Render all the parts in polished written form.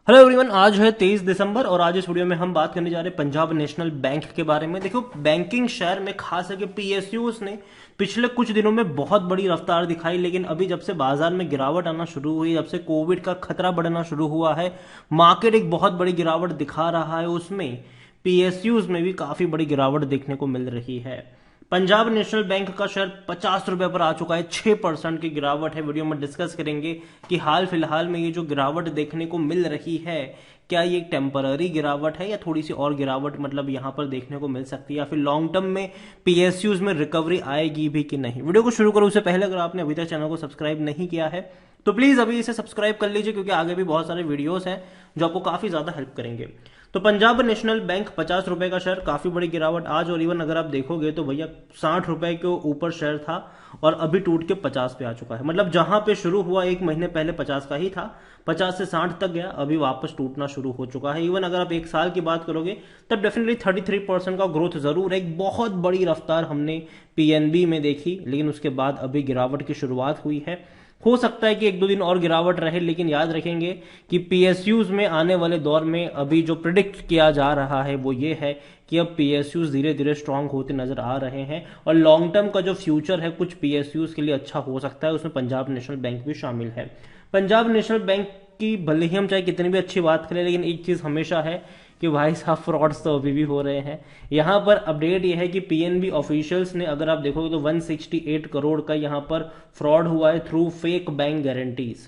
Hello everyone, आज है 23 दिसंबर और आज इस वीडियो में हम बात करने जा रहे हैं पंजाब नेशनल बैंक के बारे में। देखो, बैंकिंग शहर में खास करके पीएसयूज ने पिछले कुछ दिनों में बहुत बड़ी रफ्तार दिखाई, लेकिन अभी जब से बाजार में गिरावट आना शुरू हुई, जब से कोविड का खतरा बढ़ना शुरू हुआ है, मार्केट एक बहुत बड़ी गिरावट दिखा रहा है। उसमें पीएसयूज में भी काफी बड़ी गिरावट देखने को मिल रही है। पंजाब नेशनल बैंक का शेयर 50 रुपए पर आ चुका है, 6% की गिरावट है। वीडियो में डिस्कस करेंगे कि हाल फिलहाल में ये जो गिरावट देखने को मिल रही है, क्या ये टेम्पररी गिरावट है या थोड़ी सी और गिरावट मतलब यहां पर देखने को मिल सकती है, या फिर लॉन्ग टर्म में पीएसयूज में रिकवरी आएगी भी कि नहीं। वीडियो को शुरू करो उससे पहले अगर आपने अभी तक चैनल को सब्सक्राइब नहीं किया है तो प्लीज अभी इसे सब्सक्राइब कर लीजिए, क्योंकि आगे भी बहुत सारे वीडियोस हैं जो आपको काफी ज्यादा हेल्प करेंगे। तो पंजाब नेशनल बैंक 50 रुपए का शेयर, काफी बड़ी गिरावट आज। और इवन अगर आप देखोगे तो भैया 60 रुपए के ऊपर शेयर था और अभी टूट के 50 पे आ चुका है। मतलब जहां पे शुरू हुआ एक महीने पहले 50 का ही था, 50 से 60 तक गया, अभी वापस टूटना शुरू हो चुका है। इवन अगर आप एक साल की बात करोगे तब डेफिनेटली 33% का ग्रोथ जरूर है। एक बहुत बड़ी रफ्तार हमने पीएनबी में देखी, लेकिन उसके बाद अभी गिरावट की शुरुआत हुई है। हो सकता है कि एक दो दिन और गिरावट रहे, लेकिन याद रखेंगे कि पीएसयूज में आने वाले दौर में अभी जो प्रिडिक्ट किया जा रहा है वो ये है कि अब पीएसयूज धीरे धीरे स्ट्रांग होते नजर आ रहे हैं और लॉन्ग टर्म का जो फ्यूचर है कुछ पीएसयूज के लिए अच्छा हो सकता है। उसमें पंजाब नेशनल बैंक भी शामिल है। पंजाब नेशनल बैंक की भले ही हम चाहे कितनी भी अच्छी बात करें, लेकिन एक चीज हमेशा है कि भाई साहब फ्रॉड्स तो अभी भी हो रहे हैं। यहां पर अपडेट यह है कि पीएनबी ऑफिशियल्स ने, अगर आप देखोगे तो 168 करोड़ का यहां पर फ्रॉड हुआ है थ्रू फेक बैंक गारंटीज।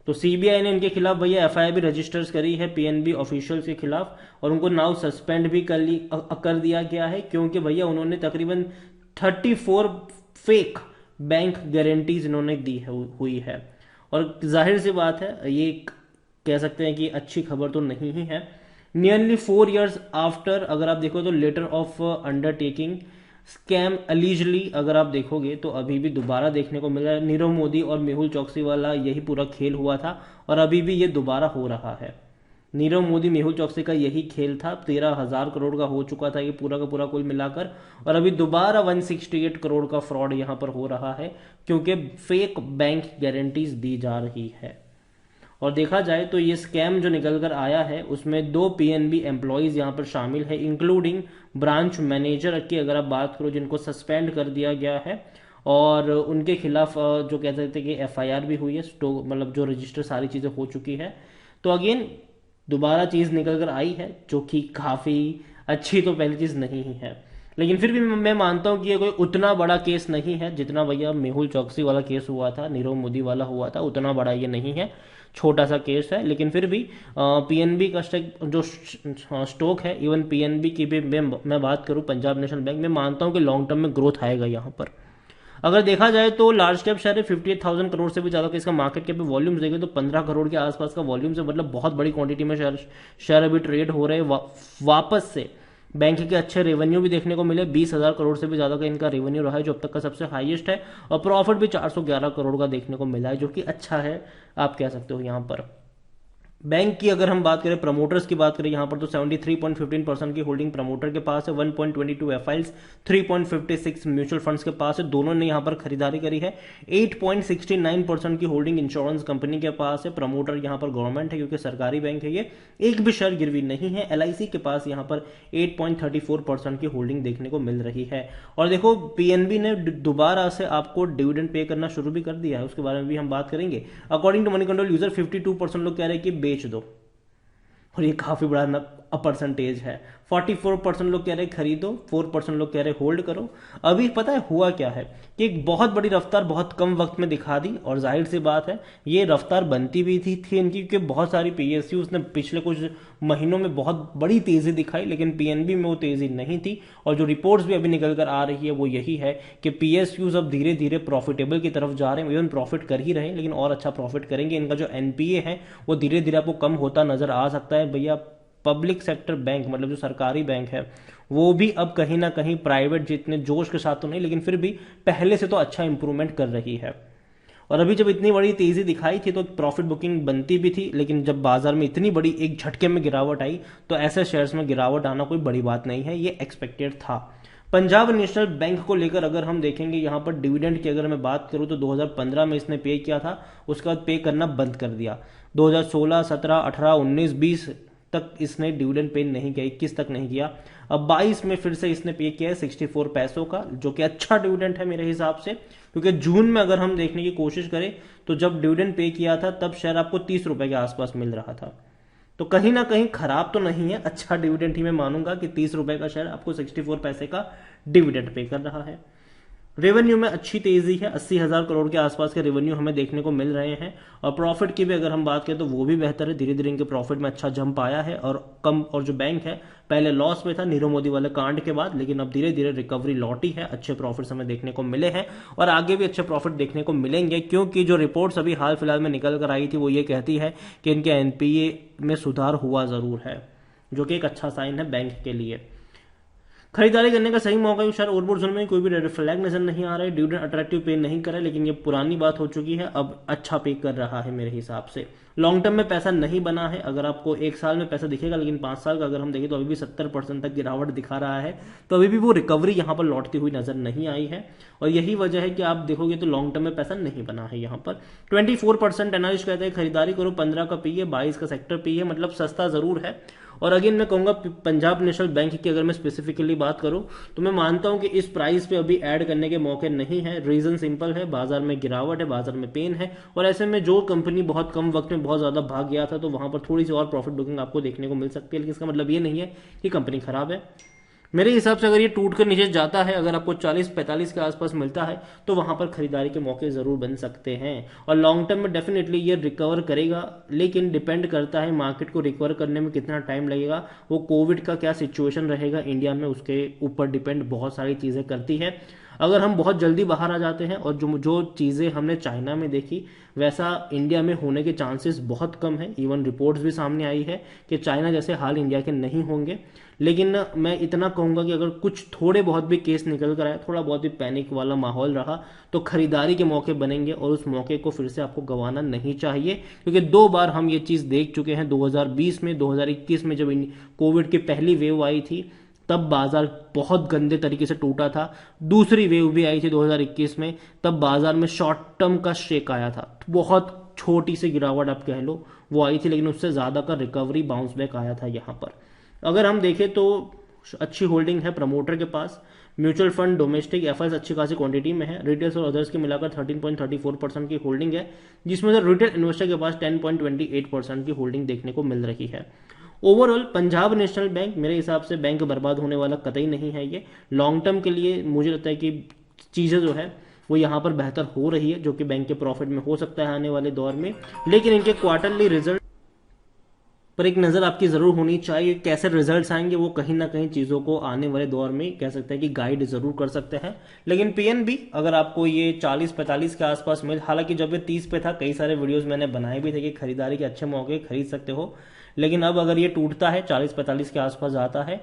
तो सीबीआई ने इनके खिलाफ भैया एफआईआर भी रजिस्टर करी है पीएनबी ऑफिशियल्स के खिलाफ, और उनको नाउ सस्पेंड भी कर दिया गया है, क्योंकि भैया उन्होंने तकरीबन 34 फेक बैंक गारंटीज इन्होंने दी हुई है। और जाहिर सी बात है, ये कह सकते हैं कि अच्छी खबर तो नहीं ही है। नियरली 4 years आफ्टर, अगर आप देखो तो लेटर ऑफ अंडरटेकिंग स्कैम अलीजली, अगर आप देखोगे तो अभी भी दोबारा देखने को मिल रहा है। नीरव मोदी और मेहुल चौकसी वाला यही पूरा खेल हुआ था और अभी भी ये दोबारा हो रहा है। नीरव मोदी मेहुल चौकसी का यही खेल था। 13,000 करोड़ का हो चुका था ये पूरा का पूरा कुल मिलाकर, और अभी दोबारा 168 करोड़ का फ्रॉड यहां पर हो रहा है, क्योंकि फेक बैंक गारंटीज दी जा रही है। और देखा जाए तो ये स्कैम जो निकल कर आया है उसमें 2 पीएनबी एम्प्लॉयज यहां पर शामिल है, इंक्लूडिंग ब्रांच मैनेजर की अगर आप बात करो, जिनको सस्पेंड कर दिया गया है। और उनके खिलाफ जो कह सकते हैं कि एफआईआर भी हुई है, मतलब जो रजिस्टर सारी चीजें हो चुकी है। तो अगेन दोबारा चीज निकल कर आई है, जो कि काफी अच्छी तो पहली चीज नहीं ही है, लेकिन फिर भी मैं मानता हूं कि ये कोई उतना बड़ा केस नहीं है जितना भैया मेहुल चौकसी वाला केस हुआ था, नीरव मोदी वाला हुआ था। उतना बड़ा ये नहीं है, छोटा सा केस है। लेकिन फिर भी पीएनबी का जो स्टॉक है, इवन पीएनबी की भी मैं बात करूं पंजाब नेशनल बैंक में, मानता हूं कि लॉन्ग टर्म में ग्रोथ आएगा यहाँ पर। अगर देखा जाए तो लार्ज कैप शेयर है, 58,000 करोड़ से भी ज्यादा का इसका मार्केट कैप वॉल्यूम्स देखे तो 15 करोड़ के आसपास का वॉल्यूम है। मतलब बहुत बड़ी क्वांटिटी में शेयर अभी ट्रेड हो रहे हैं। वापस से बैंक के अच्छे रेवेन्यू भी देखने को मिले, 20,000 करोड़ से भी ज्यादा का इनका रेवेन्यू रहा है, जो अब तक का सबसे हाईएस्ट है। और प्रॉफिट भी 411 करोड़ का देखने को मिला है, जो कि अच्छा है, आप कह सकते हो। यहाँ पर बैंक की अगर हम बात करें, प्रमोटर्स की बात करें, यहां पर तो 73.15% की होल्डिंग प्रमोटर के पास है, 1.22 एफआईएल्स, 3.56 म्यूचुअल फंड्स के पास है, दोनों ने यहां पर खरीदारी करी है। 8.69% की होल्डिंग इंश्योरेंस कंपनी के पास है। प्रमोटर यहां पर गवर्नमेंट है, क्योंकि सरकारी बैंक है ये। एक भी शेयर गिरवी नहीं है। एलआईसी के पास यहां पर 8.34% की होल्डिंग देखने को मिल रही है। और देखो, पीएनबी ने दोबारा से आपको डिविडेंड पे करना शुरू भी कर दिया है, उसके बारे में भी हम बात करेंगे। According to Moneycontrol user, 52% लोग कह रहे हैं कि बेच दो, और ये काफी बड़ा परसेंटेज है। 44% लोग कह रहे खरीदो, 4% लोग कह रहे होल्ड करो। अभी पता है हुआ क्या है कि एक बहुत बड़ी रफ्तार बहुत कम वक्त में दिखा दी, और जाहिर सी बात है ये रफ्तार बनती भी थी इनकी, क्योंकि बहुत सारी पीएसयूज ने पिछले कुछ महीनों में बहुत बड़ी तेजी दिखाई, लेकिन पीएनबी में वो तेजी नहीं थी। और जो रिपोर्ट्स भी अभी निकल कर आ रही है वो यही है कि पीएसयूज अब धीरे धीरे प्रॉफिटेबल की तरफ जा रहे हैं। इवन प्रॉफिट कर ही रहे हैं, लेकिन और अच्छा प्रॉफिट करेंगे। इनका जो एनपीए है वो धीरे धीरे आपको कम होता नजर आ सकता है। भैया पब्लिक सेक्टर बैंक, मतलब जो सरकारी बैंक है, वो भी अब कहीं ना कहीं प्राइवेट जितने जोश के साथ तो नहीं, लेकिन फिर भी पहले से तो अच्छा इंप्रूवमेंट कर रही है। और अभी जब इतनी बड़ी तेजी दिखाई थी तो प्रॉफिट बुकिंग बनती भी थी, लेकिन जब बाजार में इतनी बड़ी एक झटके में गिरावट आई तो ऐसे शेयर्स में गिरावट आना कोई बड़ी बात नहीं है, ये एक्सपेक्टेड था। पंजाब नेशनल बैंक को लेकर अगर हम देखेंगे, यहां पर डिविडेंड की अगर मैं बात करूं तो 2015 में इसने पे किया था, उसके बाद पे करना बंद कर दिया। 2016, 17, 18, 19, 20 तक इसने डिविडेंड पे नहीं किया, 21 तक नहीं किया। अब 22 में फिर से इसने पे किया है 64 पैसों का, जो कि अच्छा डिविडेंड है मेरे हिसाब से, क्योंकि जून में अगर हम देखने की कोशिश करें तो जब डिविडेंड पे किया था तब शेयर आपको 30 रुपए के आसपास मिल रहा था। तो कहीं ना कहीं खराब तो नहीं है, अच्छा डिविडेंड ही मैं मानूंगा कि 30 रुपए का शेयर आपको 64 पैसे का डिविडेंड पे कर रहा है। रेवेन्यू में अच्छी तेजी है, 80,000 करोड़ के आसपास के रेवेन्यू हमें देखने को मिल रहे हैं। और प्रॉफिट की भी अगर हम बात करें तो वो भी बेहतर है, धीरे धीरे इनके प्रॉफिट में अच्छा जंप आया है। और जो बैंक है पहले लॉस में था नीरव मोदी वाले कांड के बाद, लेकिन अब धीरे धीरे रिकवरी लौटी है, अच्छे प्रॉफिट्स हमें देखने को मिले हैं और आगे भी अच्छे प्रॉफिट देखने को मिलेंगे, क्योंकि जो रिपोर्ट्स अभी हाल फिलहाल में निकल कर आई थी वो ये कहती है कि इनके एनपीए में सुधार हुआ जरूर है, जो कि एक अच्छा साइन है बैंक के लिए। खरीदारी करने का सही मौका है, शायद ओवरबॉट जोन में कोई भी रेड फ्लैग नजर नहीं आ रहा है, डिविडेंड अट्रैक्टिव पे नहीं कर रहा है, लेकिन ये पुरानी बात हो चुकी है, अब अच्छा पे कर रहा है मेरे हिसाब से। लॉन्ग टर्म में पैसा नहीं बना है, अगर आपको एक साल में पैसा दिखेगा, लेकिन 5 साल का अगर हम देखें तो अभी भी 70% तक गिरावट दिखा रहा है, तो अभी भी वो रिकवरी यहाँ पर लौटती हुई नजर नहीं आई है। और यही वजह है कि आप देखोगे तो लॉन्ग टर्म में पैसा नहीं बना है यहाँ पर। 24% एनालिस्ट कहते हैं खरीदारी करो, 15 का पी है, 22 का सेक्टर पी है, मतलब सस्ता जरूर है। और अगेन मैं कहूंगा पंजाब नेशनल बैंक की अगर मैं स्पेसिफिकली बात करूं तो मैं मानता हूं कि इस प्राइस पे अभी ऐड करने के मौके नहीं है। रीजन सिंपल है, बाजार में गिरावट है, बाजार में पेन है, और ऐसे में जो कंपनी बहुत कम वक्त में बहुत ज्यादा भाग गया था तो वहां पर थोड़ी सी और प्रॉफिट बुकिंग आपको देखने को मिल सकती है, लेकिन इसका मतलब ये नहीं है कि कंपनी खराब है। मेरे हिसाब से अगर ये टूट कर नीचे जाता है, अगर आपको 40-45 के आसपास मिलता है तो वहां पर खरीदारी के मौके जरूर बन सकते हैं। और लॉन्ग टर्म में डेफिनेटली ये रिकवर करेगा, लेकिन डिपेंड करता है मार्केट को रिकवर करने में कितना टाइम लगेगा, वो कोविड का क्या सिचुएशन रहेगा इंडिया में उसके ऊपर डिपेंड बहुत सारी चीजें करती है। अगर हम बहुत जल्दी बाहर आ जाते हैं और जो जो चीज़ें हमने चाइना में देखी वैसा इंडिया में होने के चांसेस बहुत कम है। इवन रिपोर्ट्स भी सामने आई है कि चाइना जैसे हाल इंडिया के नहीं होंगे। लेकिन मैं इतना कहूंगा कि अगर कुछ थोड़े बहुत भी केस निकल कर आए, थोड़ा बहुत भी पैनिक वाला माहौल रहा, तो खरीदारी के मौके बनेंगे और उस मौके को फिर से आपको गंवाना नहीं चाहिए, क्योंकि 2 बार हम ये चीज़ देख चुके हैं। 2020 में, 2021 में जब कोविड की पहली वेव आई थी तब बाजार बहुत गंदे तरीके से टूटा था। दूसरी वेव भी आई थी 2021 में, तब बाजार में शॉर्ट टर्म का शेक आया था, बहुत छोटी सी गिरावट आप कह लो वो आई थी, लेकिन उससे ज्यादा का रिकवरी बाउंस बैक आया था। यहाँ पर अगर हम देखें तो अच्छी होल्डिंग है प्रमोटर के पास, म्यूचुअल फंड, डोमेस्टिक एफआईज अच्छी खासी क्वांटिटी में है, रिटेल्स और अदर्स के मिलाकर 13.34% की होल्डिंग है, जिसमें से रिटेल इन्वेस्टर के पास 10.28% की होल्डिंग देखने को मिल रही है। ओवरऑल पंजाब नेशनल बैंक मेरे हिसाब से बैंक बर्बाद होने वाला कतई नहीं है। ये लॉन्ग टर्म के लिए मुझे लगता है कि चीज़ें जो है वो यहाँ पर बेहतर हो रही है, जो कि बैंक के प्रॉफिट में हो सकता है आने वाले दौर में। लेकिन इनके क्वार्टरली रिजल्ट पर एक नज़र आपकी ज़रूर होनी चाहिए, कैसे रिजल्ट्स आएंगे वो कहीं ना कहीं चीज़ों को आने वाले दौर में कह सकते हैं कि गाइड ज़रूर कर सकते हैं। लेकिन पीएनबी अगर आपको ये 40-45 के आसपास मिल, हालांकि जब ये 30 पे था कई सारे वीडियोस मैंने बनाए भी थे कि खरीदारी के अच्छे मौके खरीद सकते हो, लेकिन अब अगर ये टूटता है 40-45 के आसपास जाता है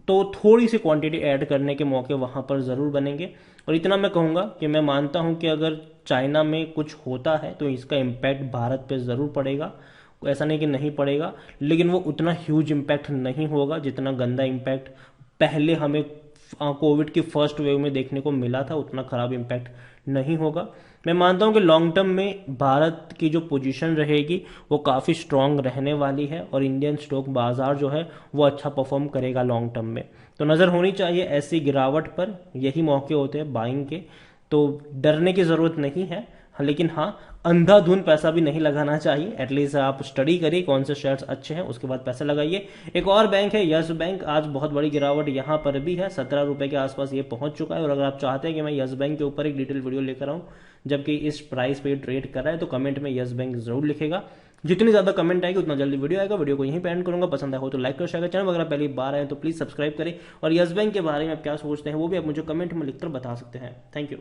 तो थोड़ी सी क्वांटिटी ऐड करने के मौके वहां पर ज़रूर बनेंगे। और इतना मैं कहूँगा कि मैं मानता हूँ कि अगर चाइना में कुछ होता है तो इसका इम्पैक्ट भारत पे ज़रूर पड़ेगा, ऐसा नहीं कि नहीं पड़ेगा, लेकिन वो उतना ह्यूज इम्पैक्ट नहीं होगा जितना गंदा इम्पैक्ट पहले हमें कोविड की फर्स्ट वेव में देखने को मिला था, उतना खराब इम्पैक्ट नहीं होगा। मैं मानता हूं कि लॉन्ग टर्म में भारत की जो पोजीशन रहेगी वो काफ़ी स्ट्रांग रहने वाली है और इंडियन स्टॉक बाजार जो है वो अच्छा परफॉर्म करेगा लॉन्ग टर्म में। तो नज़र होनी चाहिए ऐसी गिरावट पर, यही मौके होते हैं बाइंग के, तो डरने की ज़रूरत नहीं है। लेकिन हाँ, अंधाधुंध पैसा भी नहीं लगाना चाहिए, एटलीस्ट आप स्टडी करिए कौन से शेयर्स अच्छे हैं उसके बाद पैसा लगाइए। एक और बैंक है यस बैंक, आज बहुत बड़ी गिरावट यहाँ पर भी है, 17 रुपए के आसपास ये पहुंच चुका है। और अगर आप चाहते हैं कि मैं यस बैंक के ऊपर एक डिटेल वीडियो लेकर आऊँ जबकि इस प्राइस पे ट्रेड कर रहा है, तो कमेंट में यस बैंक जरूर लिखेगा। जितनी ज्यादा कमेंट आएगी उतना जल्दी वीडियो आएगा। वीडियो को यहीं पे एंड करूंगा, पसंद आया हो तो लाइक कर शेयर, चैनल अगर पहली बार आए तो प्लीज सब्सक्राइब करें। और यस बैंक के बारे में आप क्या सोचते हैं वो भी आप मुझे कमेंट में लिखकर बता सकते हैं। Thank you.